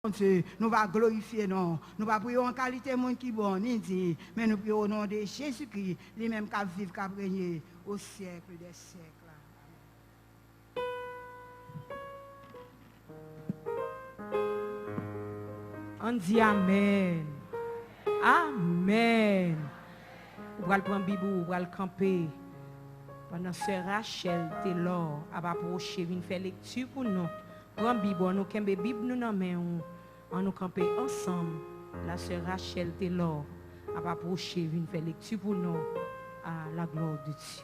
Dieu, nous va glorifier non. Nous va prier en qualité monde qui bon, ni dit, mais nous prions au nom de Jésus-Christ, lui-même qui vivre, qui régner au siècle des siècles. On dit Amen. Amen. Vous allez prendre Bible, vous allez camper. Pendant ce Rachel Taylor a approché, vient faire lecture pour nous. Prends Bible, nous camper Bible nous dans main, on nous camper ensemble. La sœur Rachel Taylor a approché, vient faire lecture pour nous à la gloire de Dieu.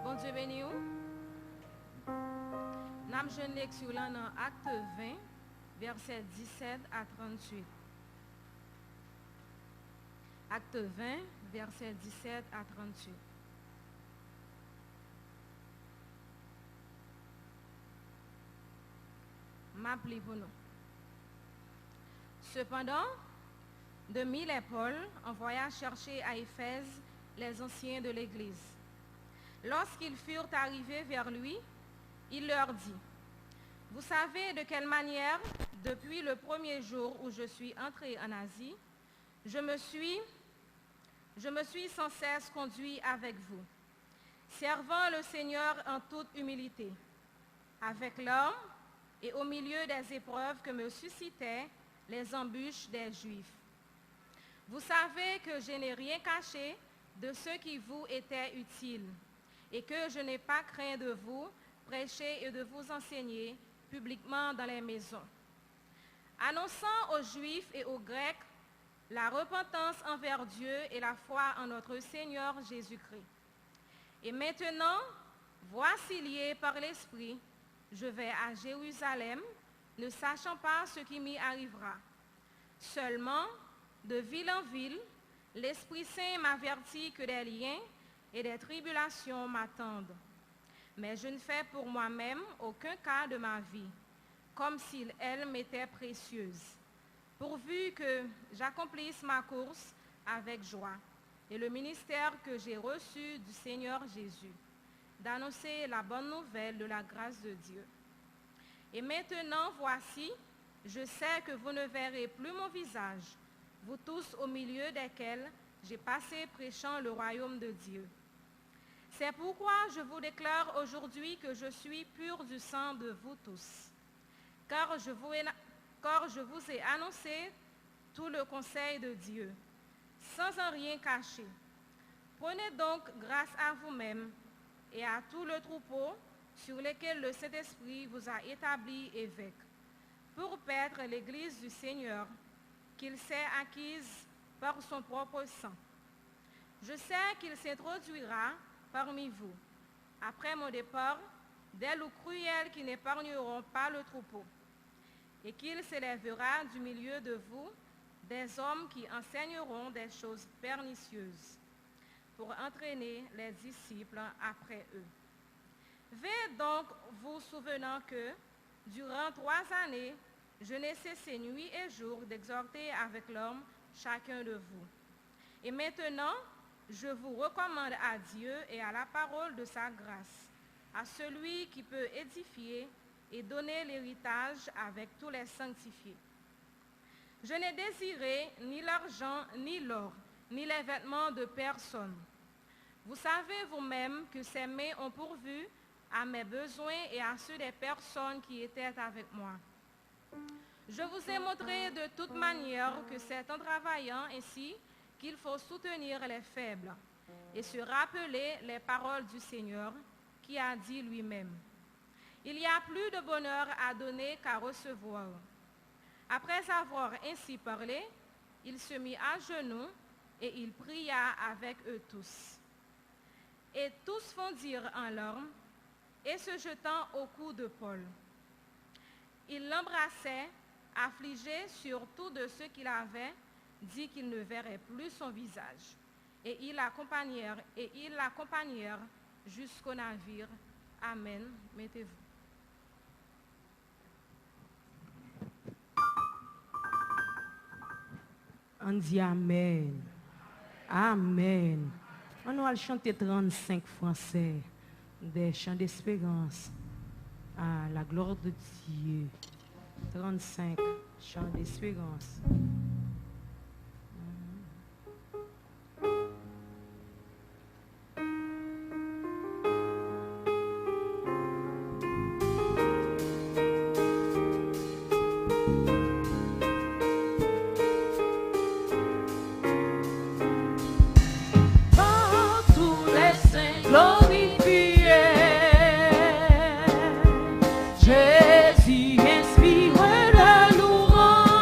Bon Dieu béni vous. Nous avons une lecture là dans Acte 20, versets 17 à 38. Acte 20, versets 17 à 38. M'appelez pour nous. Cependant, demi les Paul envoya chercher à Éphèse les anciens de l'Église. Lorsqu'ils furent arrivés vers lui, il leur dit, « Vous savez de quelle manière, depuis le premier jour où je suis entré en Asie, je me suis sans cesse conduit avec vous, servant le Seigneur en toute humilité, avec l'homme et au milieu des épreuves que me suscitaient les embûches des Juifs. Vous savez que je n'ai rien caché de ce qui vous était utile, et que je n'ai pas craint de vous prêcher et de vous enseigner publiquement dans les maisons, annonçant aux Juifs et aux Grecs la repentance envers Dieu et la foi en notre Seigneur Jésus-Christ. Et maintenant, voici lié par l'Esprit, je vais à Jérusalem, ne sachant pas ce qui m'y arrivera. Seulement, de ville en ville, l'Esprit Saint m'avertit que des liens et des tribulations m'attendent. Mais je ne fais pour moi-même aucun cas de ma vie, comme si elle m'était précieuse, pourvu que j'accomplisse ma course avec joie et le ministère que j'ai reçu du Seigneur Jésus, d'annoncer la bonne nouvelle de la grâce de Dieu. Et maintenant, voici, je sais que vous ne verrez plus mon visage, vous tous au milieu desquels j'ai passé prêchant le royaume de Dieu. C'est pourquoi je vous déclare aujourd'hui que je suis pur du sang de vous tous, car je vous ai annoncé tout le conseil de Dieu, sans en rien cacher. Prenez donc grâce à vous-même et à tout le troupeau sur lequel le Saint-Esprit vous a établi évêque, pour paître l'Église du Seigneur, qu'il s'est acquise par son propre sang. Je sais qu'il s'introduira parmi vous, après mon départ, des loups cruels qui n'épargneront pas le troupeau, et qu'il s'élèvera du milieu de vous des hommes qui enseigneront des choses pernicieuses, pour entraîner les disciples après eux. Veillez donc vous souvenant que, durant 3 années, je n'ai cessé nuit et jour d'exhorter avec l'homme chacun de vous. Et maintenant, je vous recommande à Dieu et à la parole de sa grâce, à celui qui peut édifier et donner l'héritage avec tous les sanctifiés. Je n'ai désiré ni l'argent, ni l'or, ni les vêtements de personne. Vous savez vous-même que ces mains ont pourvu à mes besoins et à ceux des personnes qui étaient avec moi. Je vous ai montré de toute manière que c'est en travaillant ainsi qu'il faut soutenir les faibles et se rappeler les paroles du Seigneur qui a dit lui-même, « Il y a plus de bonheur à donner qu'à recevoir. » Après avoir ainsi parlé, il se mit à genoux et il pria avec eux tous. Et tous fondirent en larmes et se jetant au cou de Paul. Il l'embrassait, affligé surtout de ce qu'il avait dit qu'il ne verrait plus son visage. Et ils l'accompagnèrent jusqu'au navire. Amen. Mettez-vous. On dit Amen. Amen. On va chanter 35 français des chants d'espérance à la gloire de Dieu. 35 chants d'espérance. Jésus inspire la louange.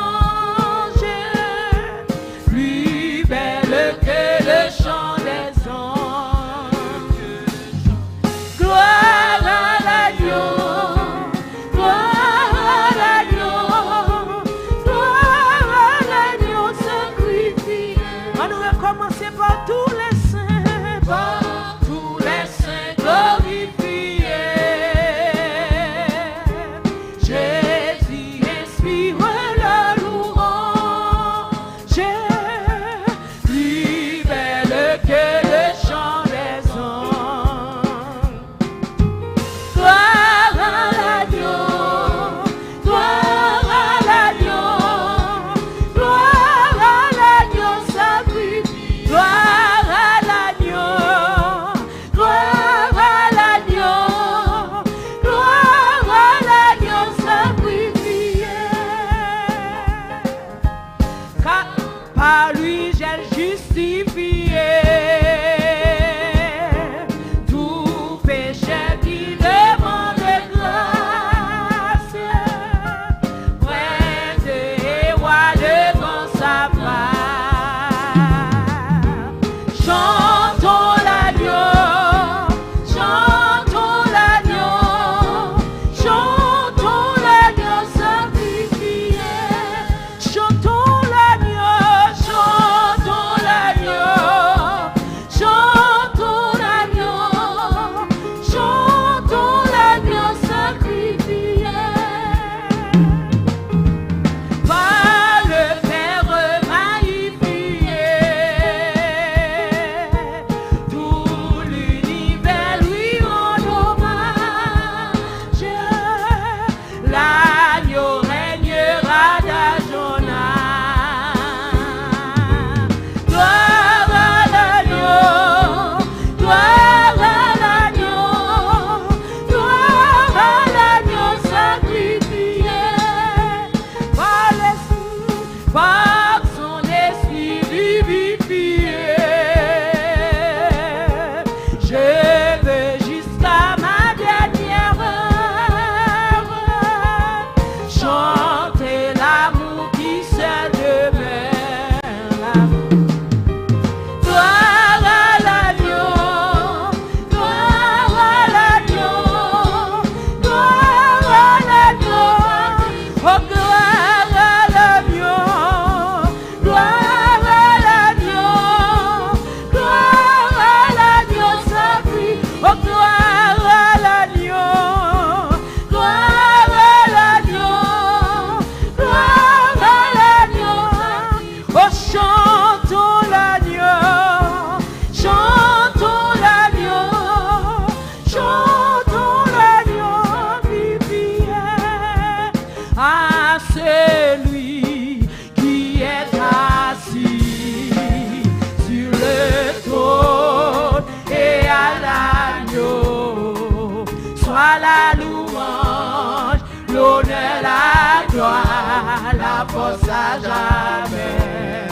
la force à jamais.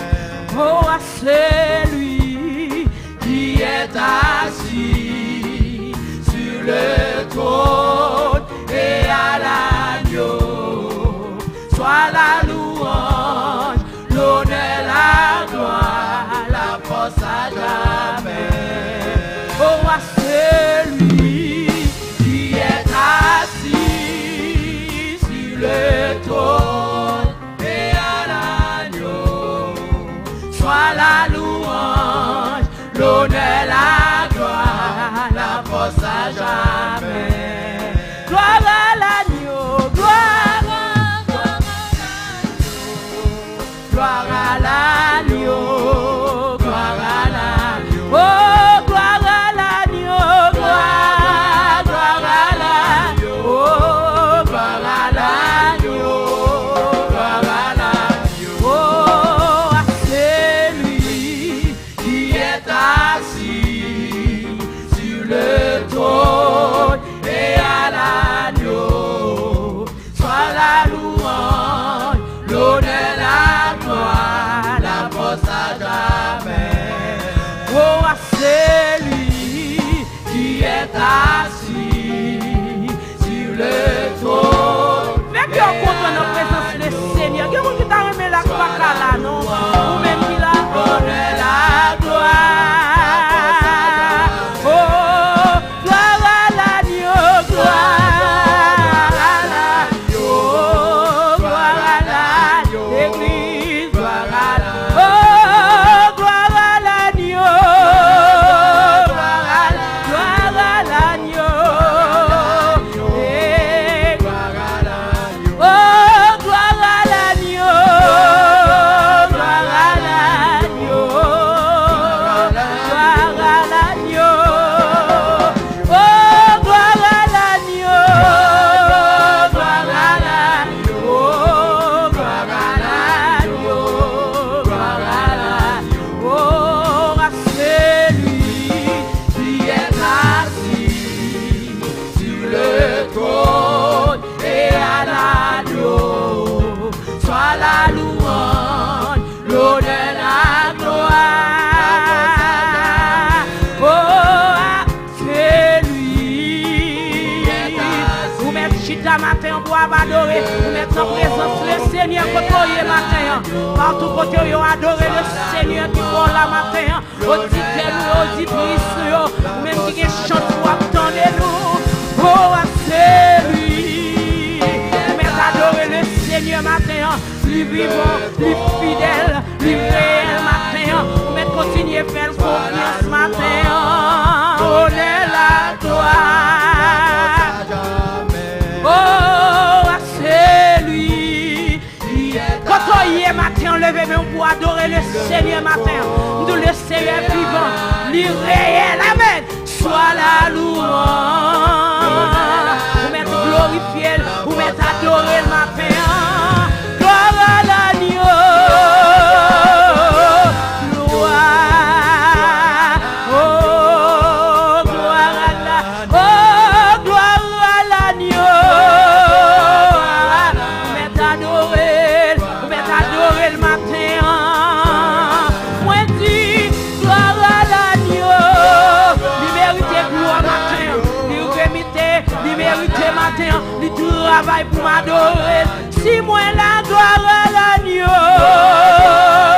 Oh, à celui qui est assis sur le trône et à l'agneau, soit la louange, l'honneur, la gloire, la force à jamais. Oh, à celui qui est assis sur le trône et à l'agneau, soit la louange, l'honneur, la gloire, la force à jamais. Gloire à l'agneau. c'est lui qui est assis sur le trône. Mais qui on compte dans la présence du Seigneur. Il y a quelqu'un qui t'a remis la croix là, non? Ou même qui l'a donné la gloire. Oh, gloire à l'agneau, gloire à l'agneau, gloire à l'église, gloire à l'agneau. Oh, gloire à l'agneau, gloire à l'agneau. Eh, gloire à l'agneau. Oh, gloire à l'agneau, gloire à l'agneau, gloire à l'agneau. Oh, gloire à l'agneau, gloire à l'agneau, gloire à l'agneau, gloire à l'agneau. Oh, à celui Qui est assis sur le trône et à l'agneau, soit la louange, l'honneur, la gloire. Oh, à celui. Vous mettez chita matin pour adorer. Vous mettez en présence le Seigneur côté matin. Partout côté vous adorez le Seigneur qui prend la matin. Auditez-nous, auditrices, même qui chante pour attendez-nous. Oh, à celui. Vous mettez adorer le Seigneur matin. Lui vivant, lui fidèle, lui réel matin. Vous mettez continuer à faire confiance matin. On est la gloire. Oh, à celui qui est quand on y est matin, levez-vous pour adorer le Seigneur matin. Nous le Seigneur vivant, l'irréel, amen. Soit la louange. Vous mettez glorifier, vous mettez adorer le matin. Gloire à l'agneau. Gloire. Oh, gloire à l'agneau. Oh, gloire à l'agneau. Vous mettez adorer le matin. Moi dis gloire à l'agneau. Il mérite gloire matin. Il mérite matin. Il travaille pour m'adorer. Si moi la gloire à l'agneau.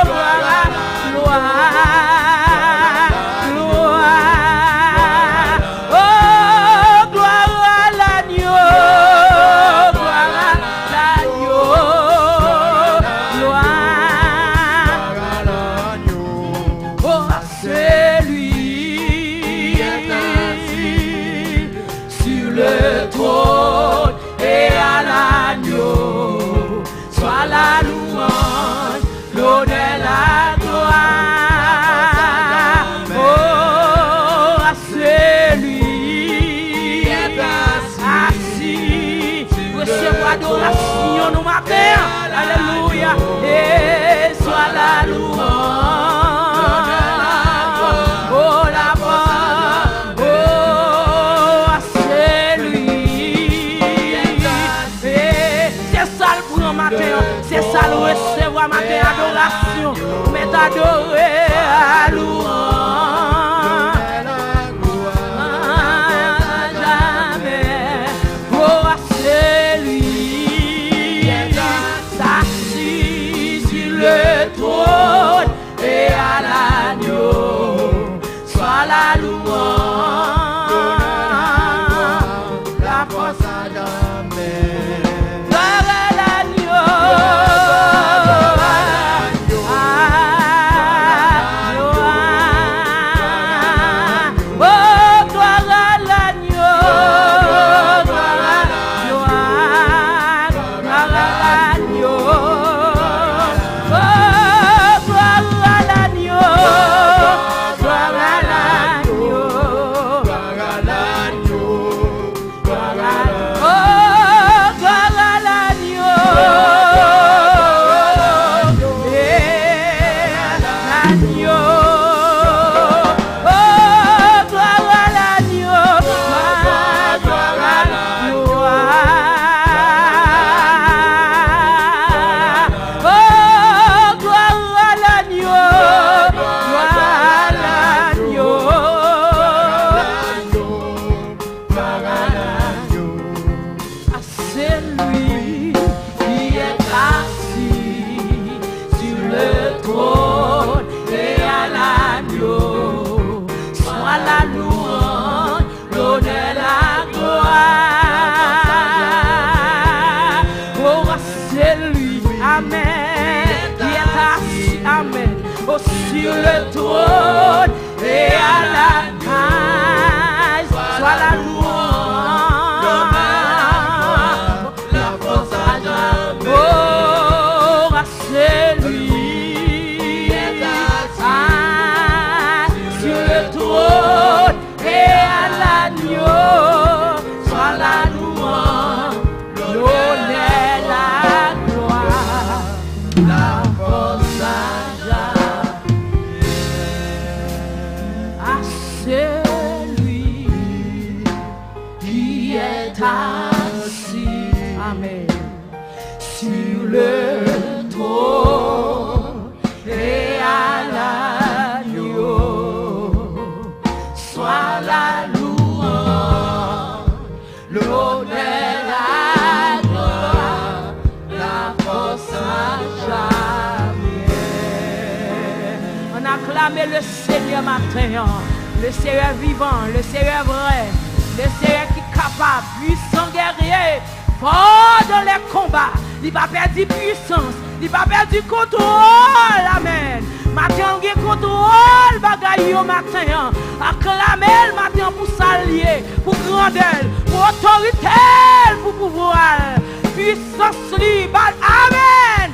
Gloire à gloire. Gloire. Oh, gloire à l'agneau. Gloire à l'agneau. Gloire. Oh, à celui Sur le trône et à l'agneau, soit la louange, l'honneur, la gloire. Oh, à celui qui est assis, recevoir adoration nous matin. Alléluia. Et soit la louange. Oh, la voix. Oh, à celui. Et c'est ça le grand matin. C'est ça le recevoir matin. Adoration. Mais t'adorer à louange. Jamais. Oh, à celui s'assis sur le trône et à l'agneau, soit la louange, la force à jamais. Gloire à l'agneau. sur le trône et à la grâce. Soit la louange, la force à jamais. Oh, à celui qui est assis sur le trône et à l'agneau. Soit la louange, l'honneur, la gloire, la force à jamais. À celui qui est assis, amen, sur le trône et à l'agneau, soit la louange, l'honneur, la gloire, la force à jamais. On acclame le Seigneur matin, le Seigneur vivant, le Seigneur vrai, le Seigneur qui est capable, puissant guerrier, fort dans les combats. Il va perdre puissance, il va perdre contrôle, amen. Matin, on a contrôle, bagaille au matin. Acclamez le matin pour s'allier, pour grandeur, pour autorité, pour pouvoir. Puissance libre, amen.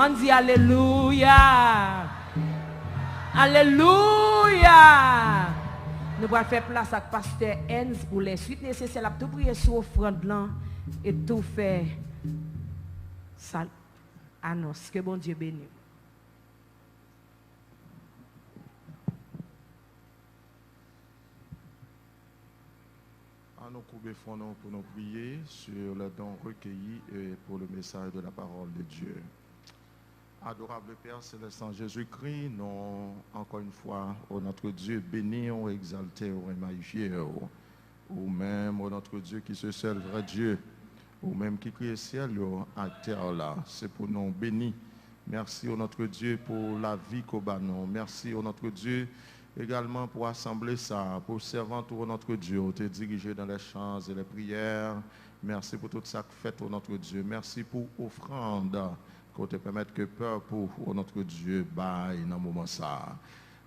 On dit Alléluia. Alléluia. Nous allons faire place à pasteur Enz pour les suites nécessaires. La tout prier sur offrande là et tout faire. Ça annonce que bon Dieu bénisse. Nous couper pour nous prier sur le don recueilli et pour le message de la parole de Dieu. Adorable Père Céleste en Jésus-Christ, nous, encore une fois, ô notre Dieu, béni, ou exalté, ou magnifié, ou même, ô notre Dieu qui se seul vrai Dieu, ou même qui crée ciel à terre là, c'est pour nous bénis. Merci, ô notre Dieu, pour la vie qu'au banon. Merci, ô notre Dieu, également pour assembler ça, pour servant tout notre Dieu, te diriger dans les chants et les prières. Merci pour tout ça que fait au notre Dieu. Merci pour offrande, qu'on te permette que peur pour notre Dieu baille dans le moment ça.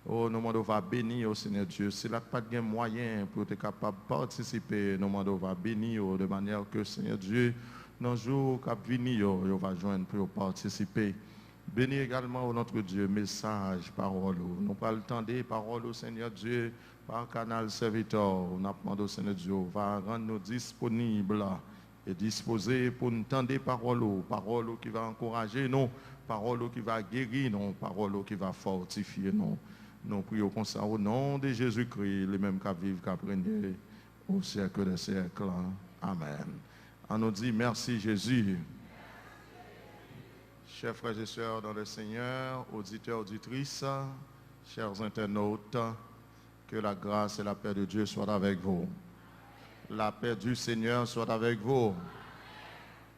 Oh, nous demandons va bénir au Seigneur Dieu. Si là pas de moyen pour être capable de participer, nous demandons va bénir de manière que Seigneur Dieu, dans le jour qui venir, il va joindre pour participer. Bénis également notre Dieu, message, parole. Nous pas le temps des paroles au Seigneur Dieu par canal serviteur. Nous demandons au Seigneur Dieu, va rendre nous disponibles et disposés pour nous entendre des paroles qui vont encourager nous, paroles qui vont guérir nous, paroles qui vont fortifier nous. Nous prions comme ça au nom de Jésus-Christ, les mêmes qui vivent, qui apprennent au siècle des siècles. Amen. On nous dit merci Jésus. Chers frères et sœurs dans le Seigneur, auditeurs, auditrices, chers internautes, que la grâce et la paix de Dieu soient avec vous. La paix du Seigneur soit avec vous.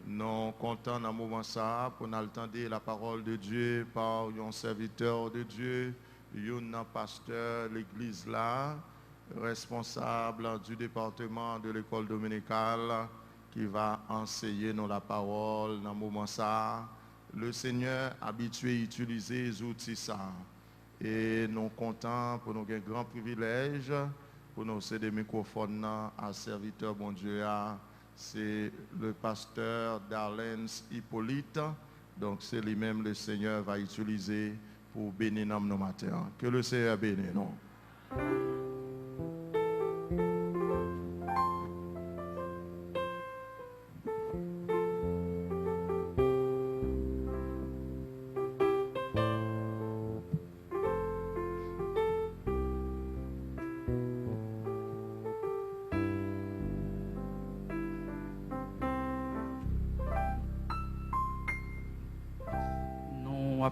Nous comptons dans un moment ça pour nous entendre la parole de Dieu par un serviteur de Dieu, un pasteur de l'église là, responsable du département de l'école dominicale qui va enseigner nous la parole dans un moment ça. Le Seigneur habitué à utiliser les outils ça. Et nous comptons pour nous un grand privilège pour nous céder le microphone à serviteur bon Dieu. C'est le pasteur Darlens Hippolyte. Donc c'est lui-même le Seigneur va utiliser pour bénir nos matins. Que le Seigneur bénisse nous.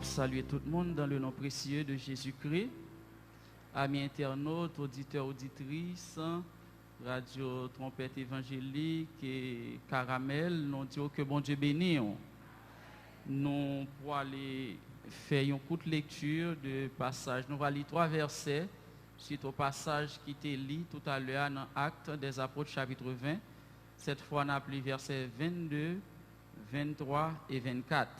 Saluer tout le monde dans le nom précieux de Jésus-Christ. Amis internautes, auditeurs, auditrices, radio trompette évangélique et caramel, nous disons que bon Dieu bénisse. Nous pour aller faire une courte lecture de passage. Nous allons lire 3 versets suite au passage qui était lu tout à l'heure dans Actes des Apôtres chapitre 20. Cette fois, on a appelé versets 22, 23 et 24.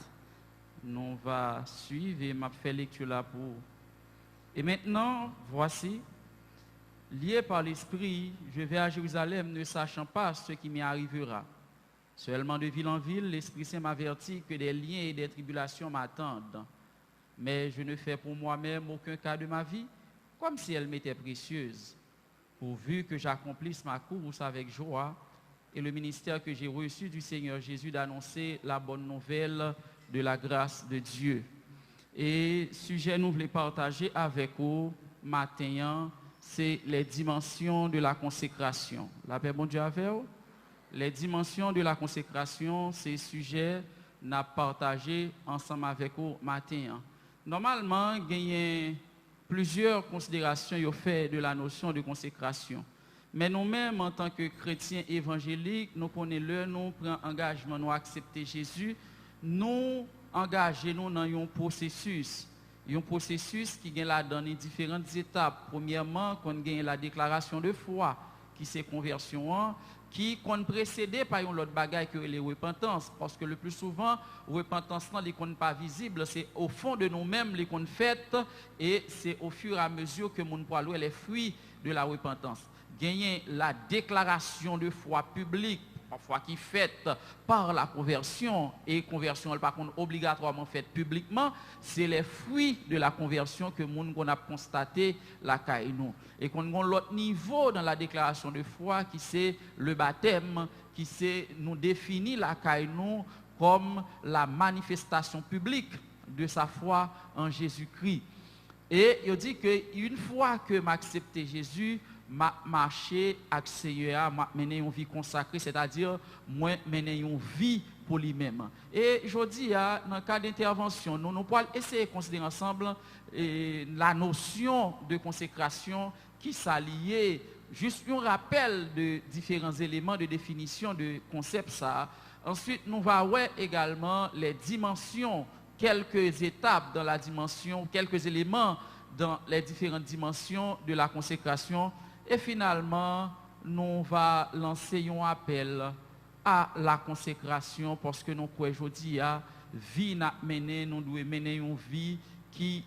Nous va suivre et m'a fait lecture là pour. Et maintenant, voici, lié par l'Esprit, je vais à Jérusalem ne sachant pas ce qui m'y arrivera. Seulement de ville en ville, l'Esprit Saint m'avertit que des liens et des tribulations m'attendent. Mais je ne fais pour moi-même aucun cas de ma vie, comme si elle m'était précieuse, pourvu que j'accomplisse ma course avec joie et le ministère que j'ai reçu du Seigneur Jésus d'annoncer la bonne nouvelle de la grâce de Dieu. Et sujet nous voulons partager avec vous matin, c'est les dimensions de la consécration. La paix bon Dieu avec vous. Les dimensions de la consécration, c'est sujet n'a partagé ensemble avec vous matin. Normalement, il y a plusieurs considérations fait de la notion de consécration. Mais nous-mêmes, en tant que chrétiens évangéliques, nous connaissons, nous prenons engagement, nous accepter Jésus, nous engageons dans un processus qui a là dans les différentes étapes. Premièrement, qu'on gagne la déclaration de foi, qui c'est conversion, qui est précédé par une autre bagaille que les repentances, parce que le plus souvent, repentance n'est pas visible, c'est au fond de nous-mêmes les qu'on fait, et c'est au fur et à mesure que nous pouvons louer les fruits de la repentance. Gagner la déclaration de foi publique parfois qui faite par la conversion, et conversion par contre obligatoirement faite publiquement, c'est les fruits de la conversion que nous qu'on a constaté la caïnou. Et qu'on a l'autre niveau dans la déclaration de foi qui c'est le baptême, qui c'est nous définit la caïnou comme la manifestation publique de sa foi en Jésus-Christ. Et il dit qu'une fois que m'accepté Jésus, m'a marché avec Seigneur, m'a mené une vie consacrée, c'est-à-dire moi mené une vie pour lui-même. Et je dis, dans le cas d'intervention, nous pouvons essayer de considérer ensemble la notion de consécration qui s'allie, juste un rappel de différents éléments de définition de concept ça. Ensuite, nous allons voir également les dimensions, quelques étapes dans la dimension, quelques éléments dans les différentes dimensions de la consécration. Et finalement, nous allons lancer un appel à la consécration parce que nous croyons aujourd'hui à vie n'a mené, nous devons mener une vie qui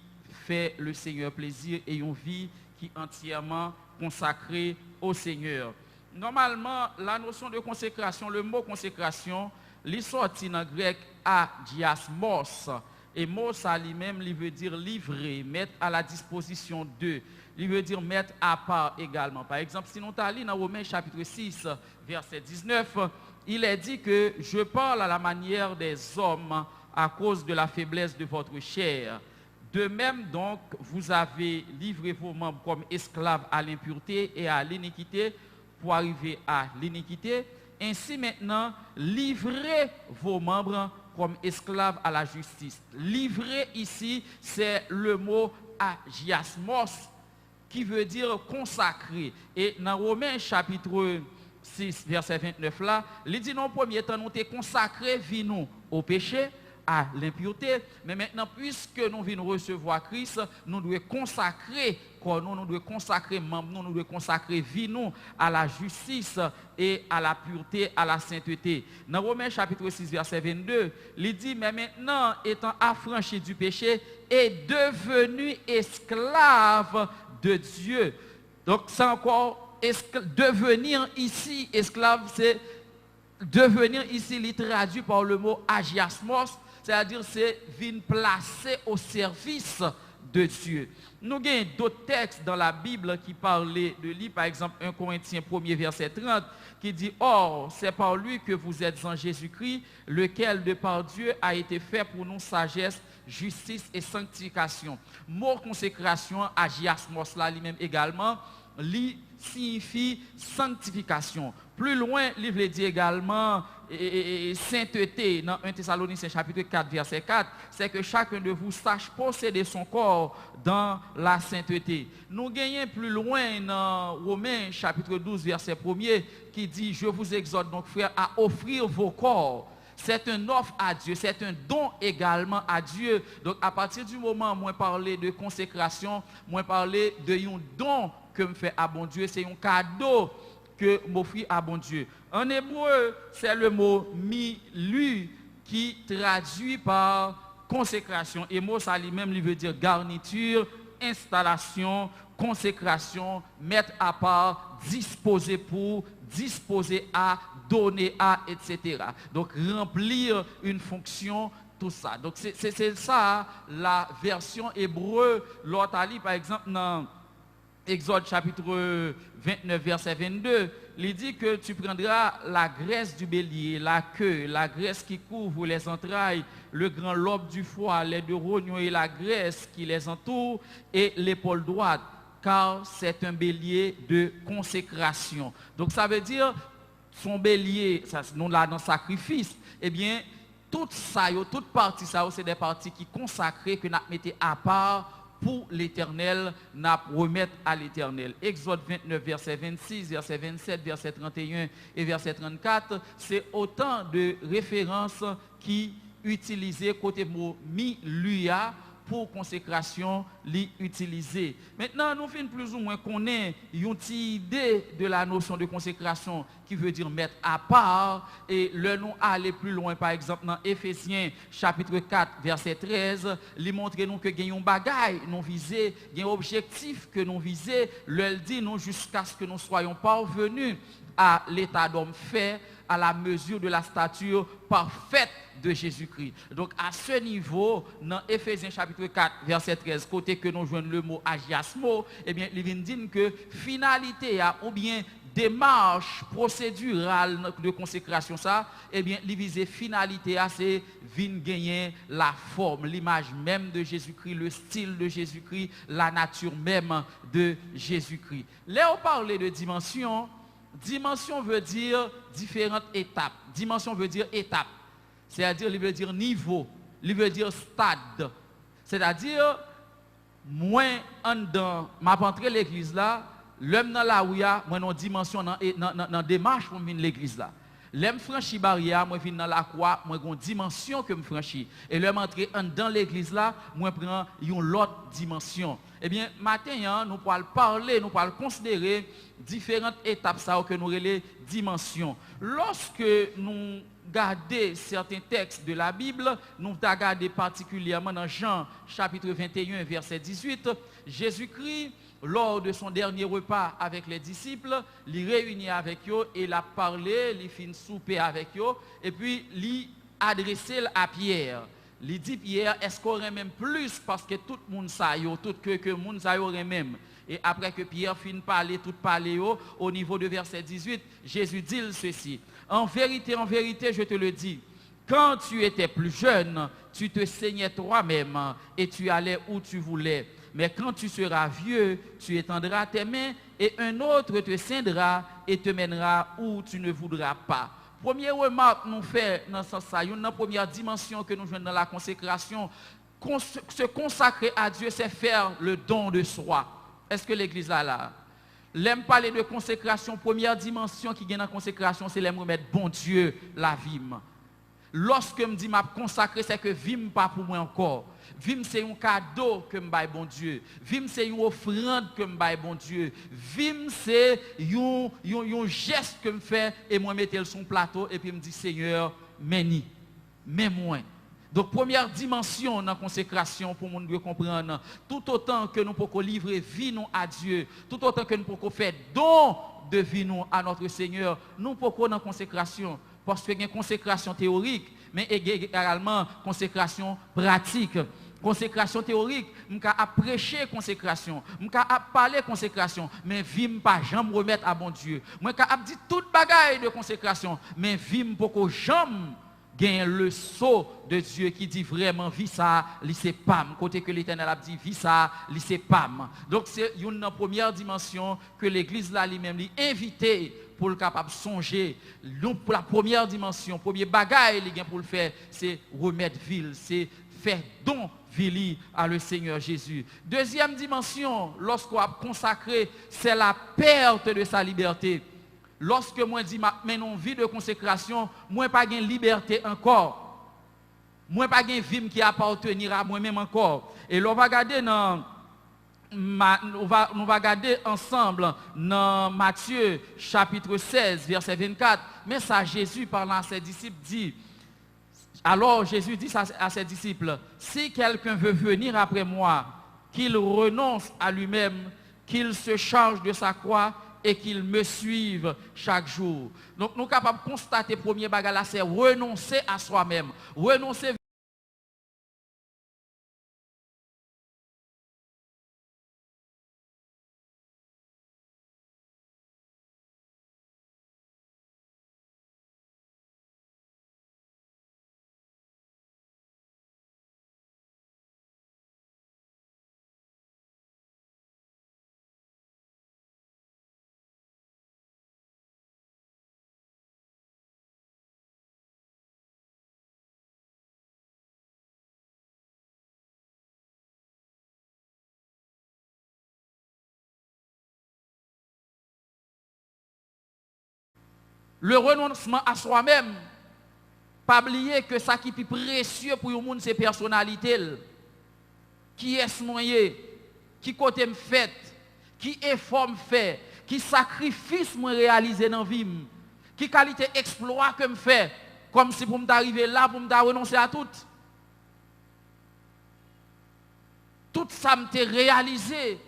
fait le Seigneur plaisir et une vie qui est entièrement consacrée au Seigneur. Normalement, la notion de consécration, le mot consécration, il sorti dans le grec adiasmos. Et mot ça lui-même, il veut dire livrer, mettre à la disposition de. Il veut dire mettre à part également. Par exemple, si nous allons dans Romains chapitre 6, verset 19, il est dit que je parle à la manière des hommes à cause de la faiblesse de votre chair. De même donc, vous avez livré vos membres comme esclaves à l'impureté et à l'iniquité pour arriver à l'iniquité. Ainsi maintenant, livrez vos membres comme esclaves à la justice. Livrer ici, c'est le mot agiasmos, qui veut dire consacrer. Et dans Romains chapitre 6, verset 29 là, il dit non, premier temps, nous t'es consacré, vie nous au péché, à l'impureté. Mais maintenant, puisque nous venons recevoir Christ, nous devons consacrer corps, nous devons consacrer membres, nous devons consacrer vie nous à la justice et à la pureté, à la sainteté. Dans Romains chapitre 6, verset 22, il dit, mais maintenant, étant affranchi du péché, est devenu esclave de Dieu. Donc, c'est encore devenir ici esclave, c'est devenir ici, il traduit par le mot agiasmos, c'est-à-dire c'est venir placer au service de Dieu. Nous avons d'autres textes dans la Bible qui parlaient de lui, par exemple 1 Corinthiens 1er verset 30, qui dit « Or, c'est par lui que vous êtes en Jésus-Christ, lequel de par Dieu a été fait pour nous sagesse, justice et sanctification. » Mot consécration, agiasmos là lui-même également, li signifie sanctification. Plus loin, il veut dire également sainteté. Dans 1 Thessaloniciens chapitre 4, verset 4, c'est que chacun de vous sache posséder son corps dans la sainteté. Nous gagnons plus loin dans Romains chapitre 12, verset 1er, qui dit, je vous exhorte donc frères à offrir vos corps. C'est une offre à Dieu, c'est un don également à Dieu. Donc à partir du moment où moi parler de consécration, moi parler de un don que me fait à bon Dieu, c'est un cadeau que m'offre à bon Dieu. En hébreu, c'est le mot milu qui traduit par consécration. Et mot ça lui-même lui veut dire garniture, installation, consécration, mettre à part, disposer pour, disposer à, donner à, etc. Donc remplir une fonction, tout ça. Donc c'est ça la version hébreu. L'autre par exemple dans Exode chapitre 29 verset 22, il dit que tu prendras la graisse du bélier, la queue, la graisse qui couvre les entrailles, le grand lobe du foie, les deux rognons et la graisse qui les entoure et l'épaule droite, car c'est un bélier de consécration. Donc ça veut dire son bélier, ça, nous là dans sacrifice, eh bien toute ça, toute partie ça, c'est des parties qui consacrées que nous mettons à part pour l'Éternel, nous remettre à l'Éternel. Exode 29, verset 26, verset 27, verset 31 et verset 34, c'est autant de références qui utilisées côté mot mi-luya pour consécration l'utiliser. Maintenant, nous faisons plus ou moins connaître une idée de la notion de consécration qui veut dire mettre à part, et le nom aller plus loin, par exemple dans Éphésiens chapitre 4 verset 13, lui montrer nous que il y a un bagage nous viser, il y a un objectif que nous viser, le dit nous jusqu'à ce que nous soyons parvenus à l'état d'homme fait, à la mesure de la stature parfaite de Jésus-Christ. Donc à ce niveau, dans Éphésiens chapitre 4, verset 13, côté que nous joignons le mot agiasmo, eh bien, il vient dire que finalité ou bien démarche procédurale de consécration ça, eh bien, il vise finalité c'est vin gagner la forme, l'image même de Jésus-Christ, le style de Jésus-Christ, la nature même de Jésus-Christ. Là, on parlait de dimension. Dimension veut dire différentes étapes. Dimension veut dire étape. C'est-à-dire, il veut dire niveau. Il veut dire stade. C'est-à-dire, moins en dedans, m'a rentré l'église là, l'homme dans la ouïa, moi non dimension dans démarche pour venir l'église là. L'homme franchi barrière, moi viens dans la croix, moi une dimension que me franchi. Et l'homme entrer dans l'église là, moi prend une autre dimension. Eh bien, matin, nous pourrons parler, nous pourrons considérer différentes étapes ça que nous les dimensions. Lorsque nous regardons certains textes de la Bible, nous regardons particulièrement dans Jean chapitre 21 verset 18, Jésus-Christ lors de son dernier repas avec les disciples, il réunit avec eux et il a parlé, il fin souper avec eux et puis il adressé à Pierre. Il dit Pierre, est-ce qu'on aurait même plus parce que tout le monde sait, tout que le monde sait aurait même. Et après que Pierre finit parler, tout parler au niveau de verset 18, Jésus dit ceci. En vérité, je te le dis, quand tu étais plus jeune, tu te saignais toi-même et tu allais où tu voulais. Mais quand tu seras vieux, tu étendras tes mains et un autre te ceindra et te mènera où tu ne voudras pas. Première remarque nous fait dans ce sens, une première dimension que nous jouons dans la consécration, se consacrer à Dieu, c'est faire le don de soi. Est-ce que l'église là? L'aime parler de consécration, première dimension qui vient dans la consécration, c'est l'aime remettre bon Dieu la vie. Lorsque je me dis m'a consacré, c'est que vie pas pour moi encore. Vim c'est un cadeau que me baille bon Dieu. Vim c'est une offrande que me baille bon Dieu. Vim c'est un geste que me fait et moi mettre sur son plateau et puis me dit Seigneur, mets-moi. Mets-moi. Donc première dimension dans la consécration pour nous de comprendre, tout autant que nous pouvons livrer vie nous à Dieu, tout autant que nous pouvons faire don de vie nous à notre Seigneur, nous pouvons dans la consécration parce qu'il y a une consécration théorique mais également consécration pratique. Consécration théorique, je peux prêcher consécration, je peux parler consécration, mais je ne pas jamais remettre à bon Dieu. Je peux dire toute bagaille de consécration, mais je ne peux jamais gagner le sceau de Dieu qui dit vraiment vie ça, c'est pam. Côté que l'Éternel a dit vie ça, c'est pam. Donc c'est une première dimension que l'Église là lui-même lui invité pour le capable songer. Pour la première dimension, premier bagaille pour le faire, c'est remettre ville, c'est faire don ville à le Seigneur Jésus. Deuxième dimension, lorsqu'on a consacré, c'est la perte de sa liberté. Lorsque moi dis mais non vie de consécration, moi pas gain liberté encore. Moi pas gain vie qui appartenir à moi-même encore. Et l'on va regarder dans nous va regarder ensemble dans Matthieu chapitre 16 verset 24. Mais ça Jésus parlant à ses disciples dit, alors Jésus dit à ses disciples, si quelqu'un veut venir après moi, qu'il renonce à lui-même, qu'il se charge de sa croix et qu'il me suive chaque jour. Donc nous sommes capables de constater premier bagage là, c'est renoncer à soi-même. Renoncer le renoncement à soi-même, pas oublier que ça qui est plus précieux pour le monde, c'est la personnalité. Qui est ce moyen, qui côté me fait, qui effort me fait, qui sacrifice me réaliser dans la vie, qui qualité exploit que me fait, comme si pour m'arriver là, pour me renoncer à tout. Tout ça me réalisé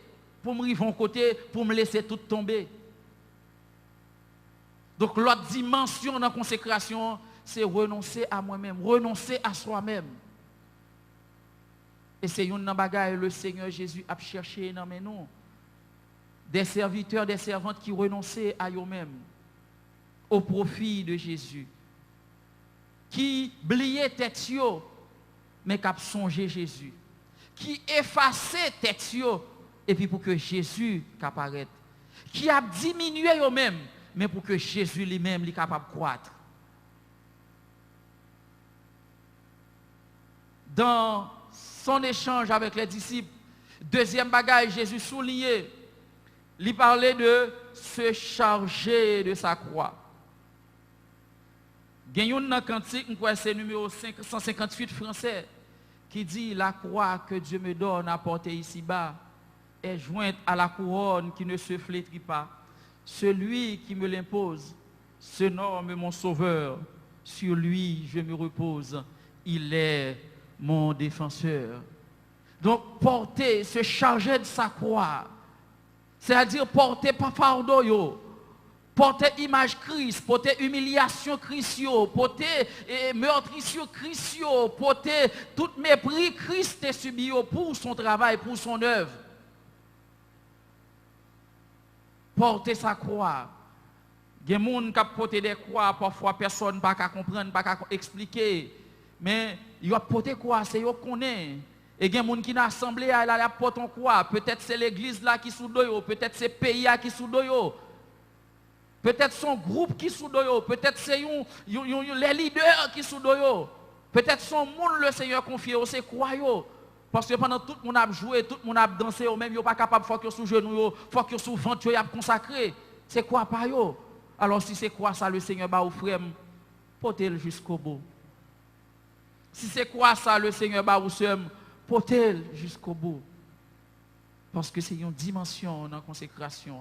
pour me arriver à côté, pour me laisser tout tomber. Donc l'autre dimension dans la consécration, c'est renoncer à moi-même, renoncer à soi-même. Et c'est une bagaille le Seigneur Jésus a cherché dans nous. Des serviteurs, des servantes qui renonçaient à eux-mêmes au profit de Jésus. Qui oubliaient tête yo, mais qui a songé Jésus. Qui effaçaient tête yo, et puis pour que Jésus apparaisse. Qui a diminué eux-mêmes, mais pour que Jésus lui-même soit capable de croître. Dans son échange avec les disciples, deuxième bagage, Jésus soulignait, il parlait de se charger de sa croix. Il y a un cantique, c'est numéro 558 français, qui dit la croix que Dieu me donne à porter ici-bas est jointe à la couronne qui ne se flétrit pas. Celui qui me l'impose se nomme mon sauveur. Sur lui je me repose. Il est mon défenseur. Donc porter, se charger de sa croix, c'est-à-dire porter pas fardeau yo, porter image Christ, porter humiliation Christ yo, porter meurtrissure Christ yo, porter tout mépris Christ est subi yo pour son travail, pour son œuvre. Porter sa croix. Il y a des gens qui portent des croix, parfois personne ne peut comprendre, pas expliquer. Mais ils ont porté quoi, c'est eux qui connaissent. Et il y a des gens qui sont assemblés, ils portent quoi. Peut-être c'est l'église là qui sous doyo, peut-être c'est le pays qui sous doyo. Peut-être son groupe qui sous doyo, peut-être c'est les leaders qui sous doyo. Peut-être son monde le Seigneur confié, c'est quoi yo. Parce que pendant tout le monde a joué, tout le monde a dansé, même yo pas capable, faut que sous genou, faut que sous ventre yo y a consacré. C'est quoi pas yo? Alors si c'est quoi ça le Seigneur ba ou frère, portez-le jusqu'au bout. Si c'est quoi ça le Seigneur ba ou sœur, portez-le jusqu'au bout. Parce que c'est une dimension dans la consécration.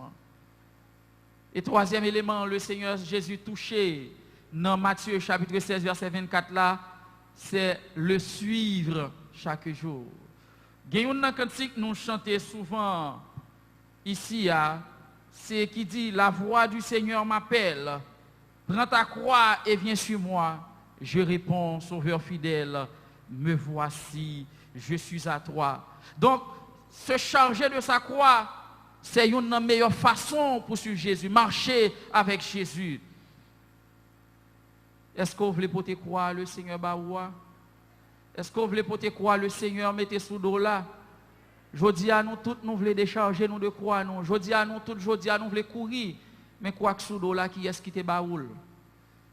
Et troisième élément, le Seigneur Jésus touché dans Matthieu chapitre 16 verset 24 là, c'est le suivre chaque jour. Il y a un cantique que nous chantons souvent ici, c'est qui dit la voix du Seigneur m'appelle, prends ta croix et viens sur moi. Je réponds, Sauveur fidèle, me voici, je suis à toi. Donc, se charger de sa croix, c'est une meilleure façon pour suivre Jésus, marcher avec Jésus. Est-ce que vous voulez porter croix le Seigneur Baoua? Est-ce que vous voulez porter croix le Seigneur mettez sous dos là? Je dis à nous tous, nous voulons décharger nous de croix. Je dis à nous tous, nous voulons courir. Mais quoi que sous dos là, qui est-ce qui te baoule?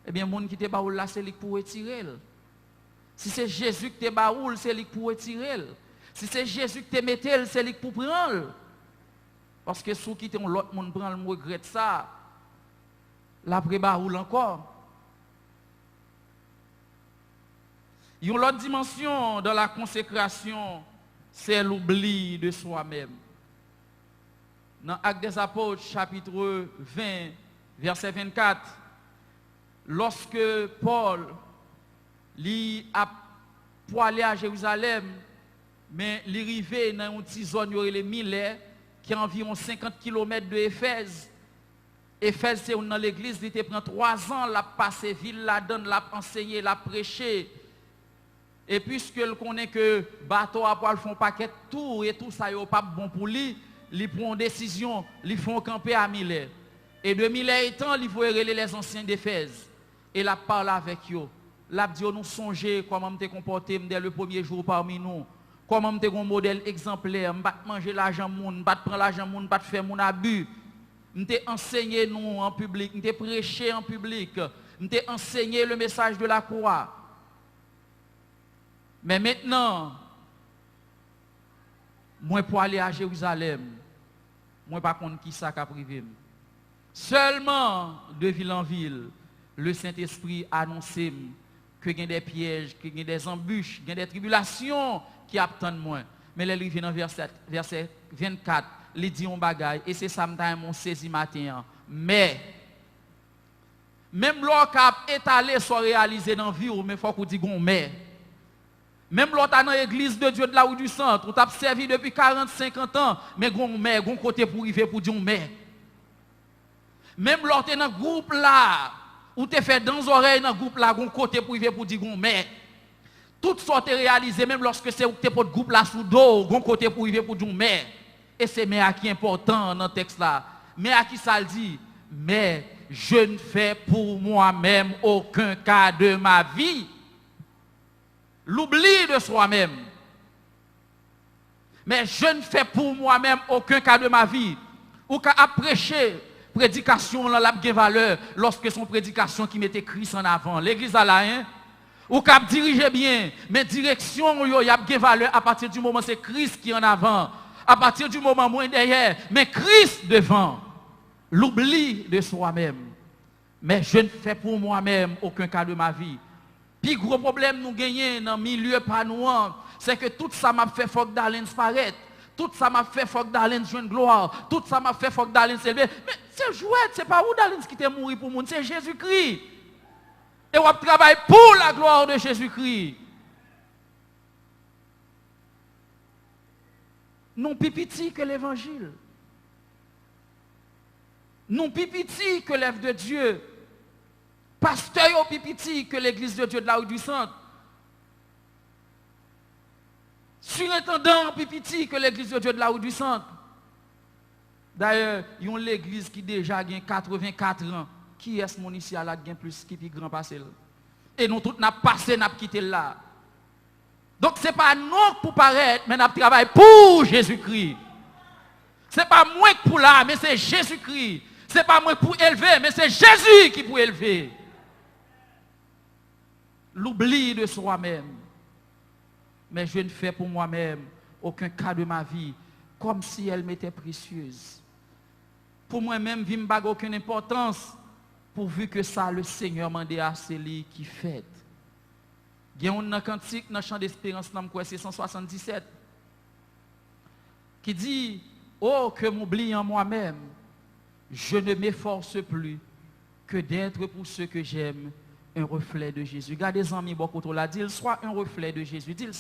Eh bien, le monde qui te baoule là, c'est lui pour retirer. Si c'est Jésus qui te baoule, c'est lui pour retirer. Si c'est Jésus qui te mette, c'est lui pour prendre. Parce que ceux qui ont l'autre monde prend le regrette ça. L'après baoule encore. Il y a une autre dimension dans la consécration, c'est l'oubli de soi-même. Dans Actes des Apôtres, chapitre 20, verset 24, lorsque Paul pour aller à Jérusalem, mais il est arrivé dans une petite zone, les Milais, qui est environ 50 km de Éphèse. Éphèse, c'est dans l'église, il prend 3 ans, la passer ville, la donne, la enseigner, la prêcher. Et puisque il connaît que bateau à poil font paquet tout et tout ça n'est pas bon pour lui, il prend une décision, il font camper à Milet. Et de Milet étant, il faut relayer les anciens d'Éphèse. Et la parle avec eux. La dit nous songer comment me comporter dès le premier jour parmi nous. Comment me un modèle exemplaire, pas manger l'argent moun, pas prendre l'argent moun, pas faire mon abus. Me enseigner nous en public, me prêcher en public, me enseigner le message de la croix. Mais maintenant, moi pour aller à Jérusalem, moi pas contre qui ça qu'a privé. Seulement de ville en ville, le Saint-Esprit annonce que il y a des pièges, qu'il y a des embûches, qu'il y a des tribulations qui attendent moi. Mais là, il vient dans verset 24, il dit un bagaille, et c'est ça que mon saisi matin. Mais, même l'autre qui a étalé soit réalisé dans la vie, mais il faut qu'on dise mais. Même l'autre dans l'église de Dieu de là ou du centre, tu as servi depuis 40-50 ans, mais gon côté pour arriver pour dire mais. Même lorsque tu es dans le groupe là, ou tu fait dans les oreilles dans le groupe là, un côté privé pour dire mais tout ça tu réalisé, même lorsque c'est tu es pour le groupe là sous dos, un côté privé pour dire mais. Et c'est mais à qui est important dans le texte là. Mais à qui ça le dit? Mais je ne fais pour moi-même aucun cas de ma vie. L'oubli de soi-même. Mais je ne fais pour moi-même aucun cas de ma vie. Ou qu'à prêcher, prédication, là, la valeur, lorsque son prédication qui mettait Christ en avant. L'église à la hein? Ou qu'à diriger bien, mais direction, il y a valeur à partir du moment où c'est Christ qui est en avant. À partir du moment où il est derrière, mais Christ devant. L'oubli de soi-même. Mais je ne fais pour moi-même aucun cas de ma vie. Puis gros problème nous gagnons dans le milieu panouant, c'est que tout ça m'a fait faut que Dalens paraître. Tout ça m'a fait faut que Dalens joue une gloire. Tout ça m'a fait faut que Dalens s'élever. Mais c'est jouet, c'est pas où Dalens qui t'est mort pour monde, c'est Jésus-Christ. Et on travaille pour la gloire de Jésus-Christ. Non plus petit que l'évangile. Non plus petit que l'œuvre de Dieu. Pasteur au plus petit que l'église de Dieu de la rue du Centre. Surintendant au plus petit que l'église de Dieu de la rue du Centre. D'ailleurs, il y a l'église qui déjà a 84 ans. Qui est-ce mon ici à la gain plus qui est grand passé là? Et nous tous n'a passé, n'a quitté là. Donc ce n'est pas nous pour paraître, mais nous travaillons pour Jésus-Christ. Ce n'est pas moi pour là, mais c'est Jésus-Christ. Ce n'est pas moi pour élever, mais c'est Jésus qui peut élever. L'oubli de soi-même. Mais je ne fais pour moi-même aucun cas de ma vie comme si elle m'était précieuse. Pour moi-même, vie ne n'a aucune importance pourvu que ça, le Seigneur m'a dit à celui qui fait. Il y a un cantique dans le chant d'espérance, c'est 177, qui dit, oh, que m'oublie en moi-même, je ne m'efforce plus que d'être pour ceux que j'aime un reflet de Jésus. Gardez les amis, beaucoup la dit, soit un reflet de Jésus. Dis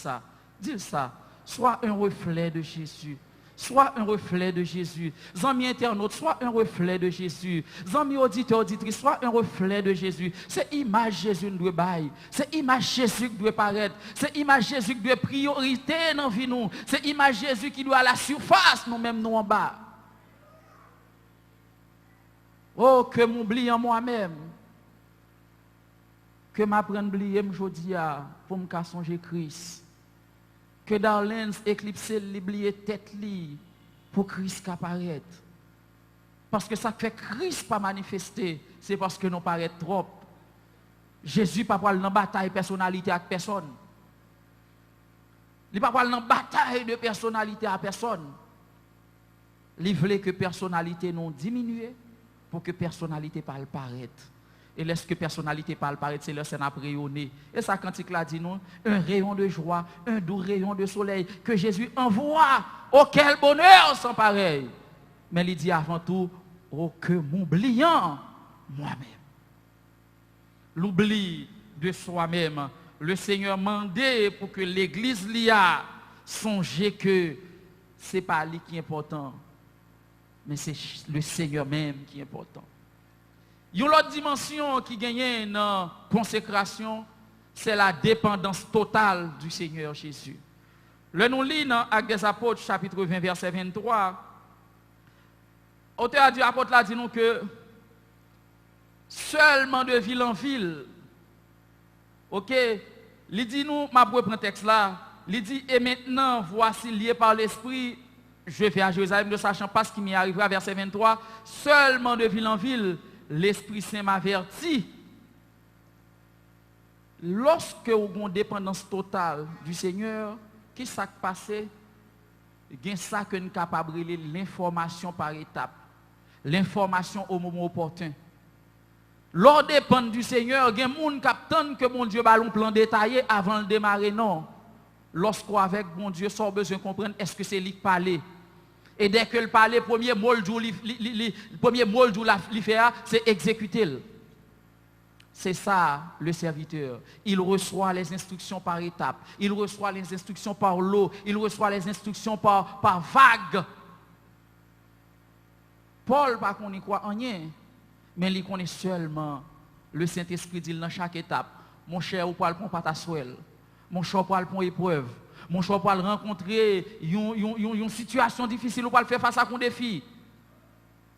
ça, soit un reflet de Jésus. Soit un reflet de Jésus. Amis internautes, soit un reflet de Jésus. Amis auditeurs, auditrices, soit un reflet de Jésus. C'est image Jésus nous doit bailler. C'est image Jésus qui doit paraître. C'est image Jésus qui doit priorité dans la vie nous. C'est image Jésus qui doit à la surface, nous-mêmes nous en bas. Oh, que m'oublie en moi-même. Que m'apprenne à oublier aujourd'hui pour me songer Christ. Que Darlens éclipse l'oublier tête li pour Christ apparaître. Parce que ça fait Christ pas manifester, c'est parce que nous paraît trop. Jésus pas parler dans bataille personnalité avec personne. Il pas parler dans bataille de personnalité à personne. Il voulait que personnalité non diminue pour que personnalité parle paraître. Et laisse que personnalité parle paraître, c'est le Seigneur rayonner. Et ça, cantique là dit non, un rayon de joie, un doux rayon de soleil que Jésus envoie. Oh, quel bonheur sans pareil. Mais il dit avant tout, oh, que m'oubliant moi-même. L'oubli de soi-même. Le Seigneur mandé pour que l'Église l'y a songé que ce n'est pas lui qui est important, mais c'est le Seigneur même qui est important. Une autre dimension qui gagne dans la consécration, c'est la dépendance totale du Seigneur Jésus. Le nous lit dans Actes des Apôtres, chapitre 20, verset 23. L'auteur du apôtre là dit nous que seulement de ville en ville, ok, il dit nous, ma prendre un texte là, il dit, et maintenant, voici lié par l'Esprit, je vais à Jérusalem, ne sachant pas ce qui m'y arrivera, verset 23, seulement de ville en ville, l'Esprit Saint m'avertit. Lorsque vous avez une dépendance totale du Seigneur, qu'est-ce qui s'est passé? Il y a ça que nous sommes capables de l'information par étape. L'information au moment opportun. Lors dépend du Seigneur, il y a des gens qui attendent que mon Dieu ait un plan détaillé avant de démarrer. Non. Lorsqu'on avec mon Dieu, sans besoin de comprendre, est-ce que c'est lui qui parle? Et dès que le parle, le premier mot qu'il fait, c'est exécuter. C'est ça, le serviteur. Il reçoit les instructions par étapes. Il reçoit les instructions par lot. Il reçoit les instructions par vague. Paul, par contre, il croit en rien. Mais il connaît seulement le Saint-Esprit dit dans chaque étape. Mon cher, ou pas le pata souel. Mon cher, pas le épreuve. Mon cher, pas rencontrer une situation difficile ou pas le faire face à un défi.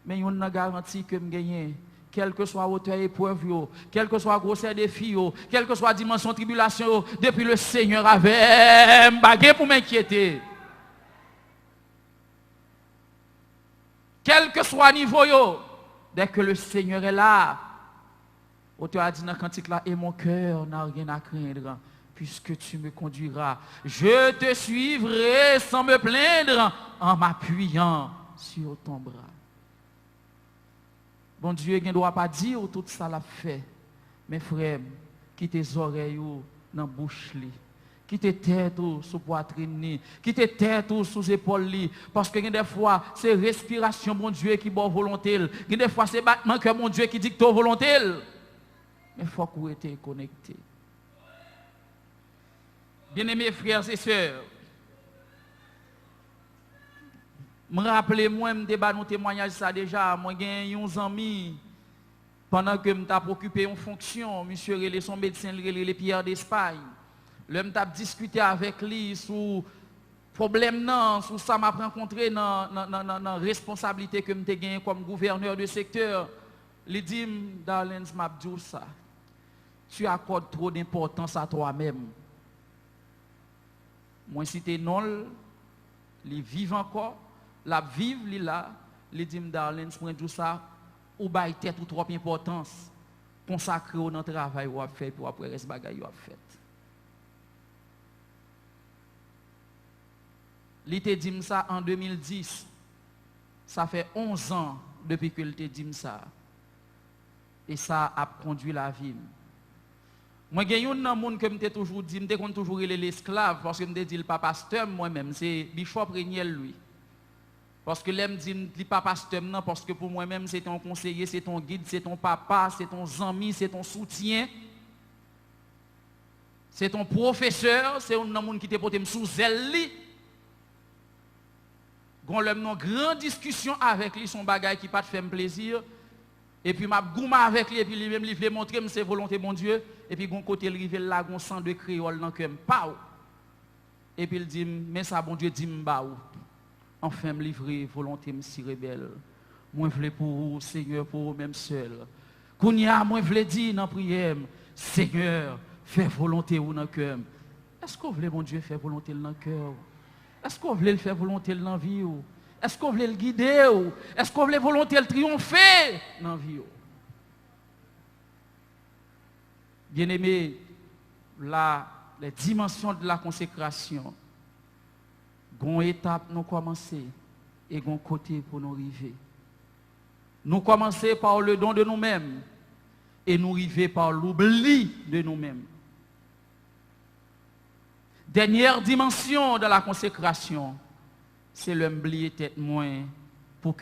Mais on a garanti que me gagner. Quelle que soit hauteur épreuve, quelle que soit grosseur défi, quelle que soit dimension tribulation, depuis le Seigneur avait bagué pour m'inquiéter. Quel que soit niveau, dès que le Seigneur est là, auteur a dit dans le cantique là, et mon cœur n'a rien à craindre, puisque tu me conduiras. Je te suivrai sans me plaindre, en m'appuyant sur ton bras. Bon Dieu, il ne doit pas dire tout ça l'a fait. Mes frères, qui tes oreilles dans la bouche, qui tes têtes sous poitrine, qui tes têtes sous épaule, parce que des fois, c'est respiration, mon Dieu, qui bon volonté. Des fois, c'est battement que mon Dieu qui dicte volonté. Mais il faut que vous soyez connectés. Bien-aimés frères et sœurs, me rappelez moi me débat nos témoignages ça déjà moi j'ai un ami pendant que m't'a occupé une fonction monsieur relé son médecin les Pierre d'Espagne le m't'a discuté avec lui sur problème non sur ça m'a rencontré dans responsabilité que m't'a gagné comme gouverneur de secteur il dit Darlene m'a dit ça tu accordes trop d'importance à toi-même moi si t'es non il vit encore la vive li là, li dit Darlene, prend tout ça, ou bail tête ou trop importance, consacrer au travail ou a fait pour après reste bagaille ou a fait. Li te dit ça en 2010. Ça fait 11 ans depuis que il te dit ça. Et ça a conduit la vie. Moi j'ai un monde que m'te toujours dit, m'te toujours l'esclave parce que m'te dit le papa pasteur moi-même, c'est Bishop Reniel lui. Parce que l'aime dit li pas pasteur non parce que pour moi-même c'est ton conseiller, c'est ton guide, c'est ton papa, c'est ton ami, c'est ton soutien. C'est ton professeur, c'est un monde qui te porté sous zèle li. Gon l'aime non grande discussion avec lui son bagage qui pas te fait plaisir et puis m'a gouma avec lui et puis lui même lui veut montrer c'est volonté mon Dieu et puis gon côté le rive là gon sang de créole dans cœur pa et puis il dit mais ça bon Dieu dit m'ba ou enfin me livrer volonté me si rebelle moi vle pour vous Seigneur pour vous même seul kounya moi vle dire dans prière Seigneur fais volonté ou dans cœur est-ce que vous voulez mon Dieu faire volonté dans cœur est-ce que vous voulez le faire volonté dans la vie ou est-ce que vous voulez le guider ou est-ce que vous voulez volonté le triompher dans la vie ou bien-aimé les dimensions de la consécration gon étape nous commencer et gon côté pour nous arriver. Nous commencer par le don de nous-mêmes et nous arriver par l'oubli de nous-mêmes. Dernière dimension de la consécration, c'est l'oublier tête moins